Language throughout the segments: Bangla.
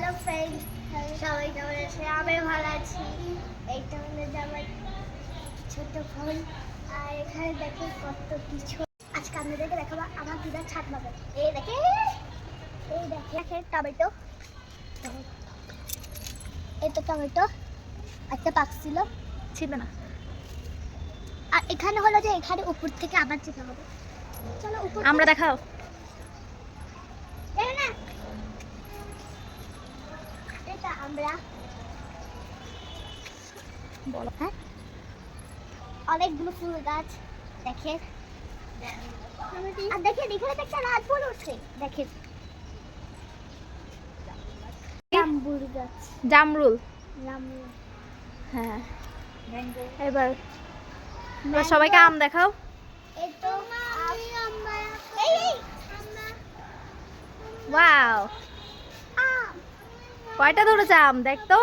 হ্যালো ফ্রেন্ডস, সবাই কেমন আছে? আমি ভালো আছি। এইটা হলো আমার ছোট ফোন, আর এখানে দেখো কত কিছু। আজকে আপনাদেরকে দেখাবো আমার দিদার ছাদ বাগান। এই দেখেন টমেটো, এই তো টমেটো একটা পাকছিল, ছিল না। আর এখানে হলো যে এখানে উপর থেকে আবার যেতে হবে। চলো উপর আমরা দেখাও। এটা আমরা বলো। হ্যাঁ, অনেকগুলো ফুল গাছ দেখেন। আর দেখেন এখানে একটা রাত ফুল উঠছে, দেখেন জামরুল গাছ। জামরুল, জামরুল, হ্যাঁ। এবার সবাইকে আম দেখাও। এই তো ওয়াও, কয়টা ধরেছে আম দেখ তো।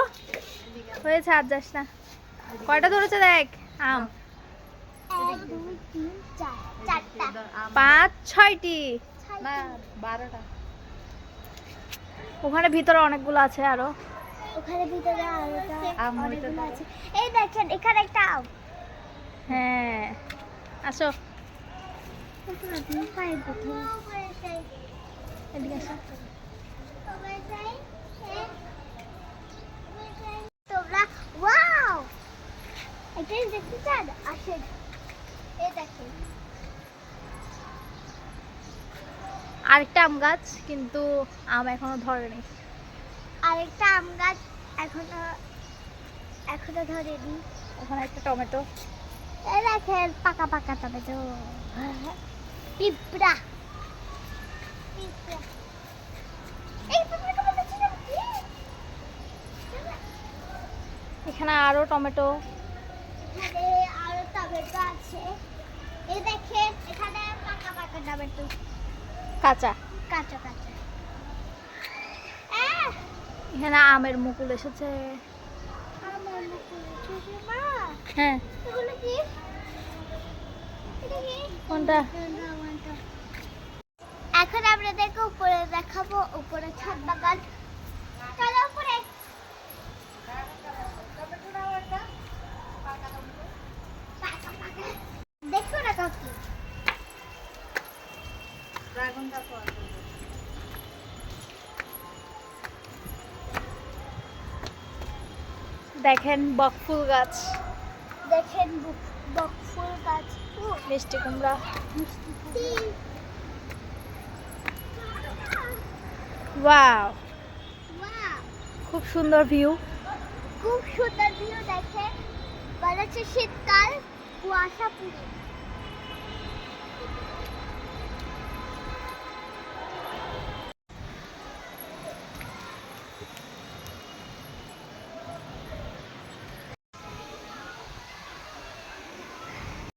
হয়েছে, আর যাস না। কয়টা ধরেছে দেখ আম। 1 2 3 4 চারটা, 5 6টি, 12টা। ওখানে ভিতরে অনেকগুলো আছে আরো। ওখানে ভিতরে অনেকগুলো আছে। এই দেখেন এখানে একটা আম। হ্যাঁ, আসো এদিকে আসো। তোমরা ওয়াও, এটা দেখতে চান? আসেন, এই দেখেন আরেকটা আম গাছ, কিন্তু আম এখনো ধরেনি। আরেকটা আম গাছ এখনো ধরেনি। ওখানে একটা টমেটো। এই দেখেন পাকা পাকা টমেটো। পিঁপড়া, পিঁপড়া। এই পিঁপড়াটা মনে হচ্ছে না কি? এখানে আরো টমেটো। এখানে আরো টমেটো আছে। এই দেখেন এখানে পাকা পাকা টমেটো, কাঁচা। কাঁচা কাঁচা। এখানে আমের মুকুল এসেছে। আমার মুখে উঠেছে মা। হ্যাঁ, এগুলো কি? এটা কি? কোনটা? এখন আপনাদেরকে উপরে দেখাবো, উপরে ছাদ বাগান। চলো উপরে। দেখো না কাকি, দেখেন বকফুল গাছ, দেখেন বকফুল গাছ, মিষ্টি কুমড়া। ওয়াও, ওয়াও, খুব সুন্দর ভিউ। খুব সুন্দর ভিউ। দেখেন মনে হচ্ছে শীতকাল, কুয়াশা পুরো।